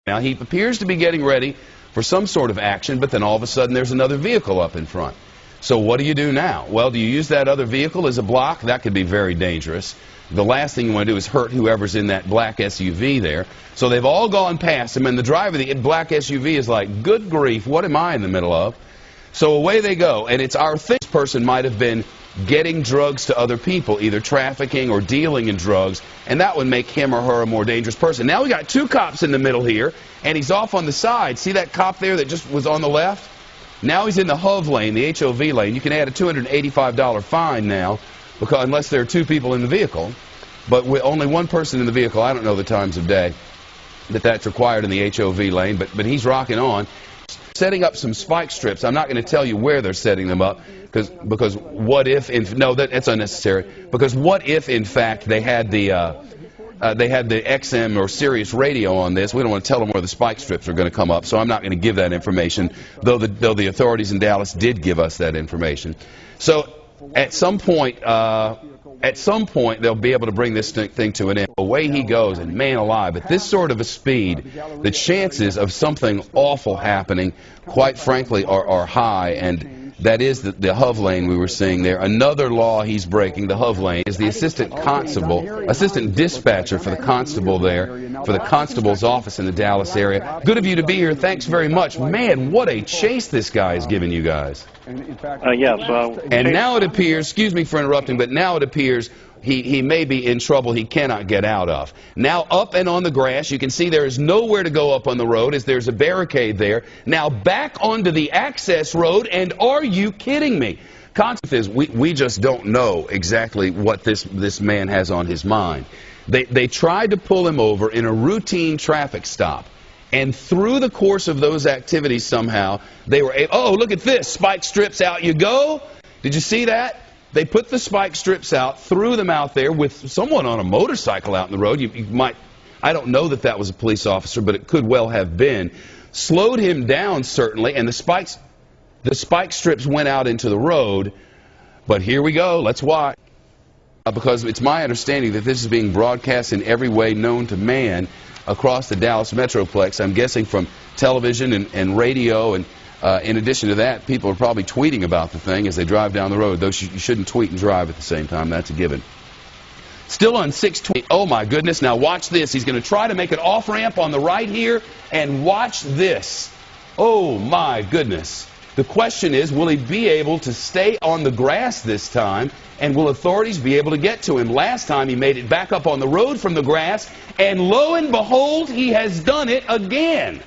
Now, he appears to be getting ready for some sort of action, but then all of a sudden there's another vehicle up in front. So what do you do now? Well, do you use that other vehicle as a block? That could be very dangerous. The last thing you want to do is hurt whoever's in that black SUV there. So they've all gone past him, and the driver of the black SUV is like, good grief, what am I in the middle of? So away they go, and it's our thing. This person might have been getting drugs to other people, either trafficking or dealing in drugs, and that would make him or her a more dangerous person. Now we got two cops in the middle here, and he's off on the side. See that cop there that just was on the left? Now he's in the HOV lane, the HOV lane. You can add a $285 fine now, because unless there are two people in the vehicle. But with only one person in the vehicle, I don't know the times of day that's required in the HOV lane, but he's rocking on. Setting up some spike strips. I'm not going to tell you where they're setting them up, because what if, no, that's unnecessary, because what if, in fact, they had the XM or Sirius radio on this. We don't want to tell them where the spike strips are going to come up, so I'm not going to give that information, though the authorities in Dallas did give us that information. So at some point they'll be able to bring this thing to an end. Away he goes, and man alive, at this sort of a speed, the chances of something awful happening, quite frankly, are high, and that is the HOV lane we were seeing there. Another law he's breaking, the HOV lane, is the assistant dispatcher for the constable there, for the constable's office in the Dallas area. Good of you to be here. Thanks very much. Man, what a chase this guy is giving you guys. And now it appears, excuse me for interrupting, but now it appears he may be in trouble he cannot get out of. Now up and on the grass, you can see there is nowhere to go up on the road as there's a barricade there. Now back onto the access road, and are you kidding me? Concept is we just don't know exactly what this man has on his mind. They tried to pull him over in a routine traffic stop. And through the course of those activities somehow, they were able, oh, look at this, spike strips, out you go. Did you see that? They put the spike strips out, threw them out there with someone on a motorcycle out in the road. You might, I don't know that was a police officer, but it could well have been. Slowed him down, certainly, and the spike strips went out into the road. But here we go, let's watch. Because it's my understanding that this is being broadcast in every way known to man across the Dallas Metroplex. I'm guessing from television and radio, and in addition to that, people are probably tweeting about the thing as they drive down the road, though you shouldn't tweet and drive at the same time. That's a given. Still on 620. Oh, my goodness. Now watch this. He's going to try to make an off-ramp on the right here, and watch this. Oh, my goodness. The question is, will he be able to stay on the grass this time, and will authorities be able to get to him? Last time he made it back up on the road from the grass, and lo and behold, he has done it again.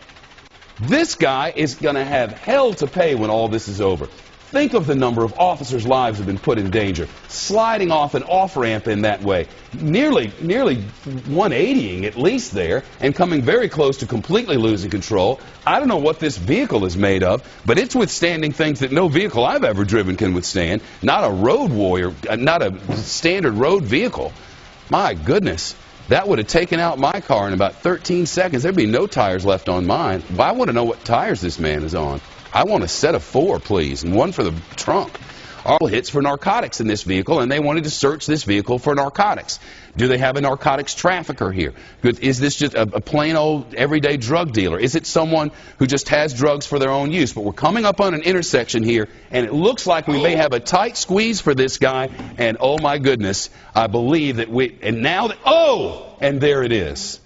This guy is going to have hell to pay when all this is over. Think of the number of officers' lives have been put in danger, sliding off an off-ramp in that way, nearly 180ing at least there, and coming very close to completely losing control. I don't know what this vehicle is made of, but it's withstanding things that no vehicle I've ever driven can withstand. Not a road warrior, not a standard road vehicle. My goodness. That would have taken out my car in about 13 seconds. There'd be no tires left on mine. Well, I want to know what tires this man is on. I want a set of 4, please, and one for the trunk. All hits for narcotics in this vehicle, and they wanted to search this vehicle for narcotics. Do they have a narcotics trafficker here? Is this just a plain old everyday drug dealer? Is it someone who just has drugs for their own use? But we're coming up on an intersection here, and it looks like we may have a tight squeeze for this guy, and oh my goodness, I believe that and now, oh, and there it is.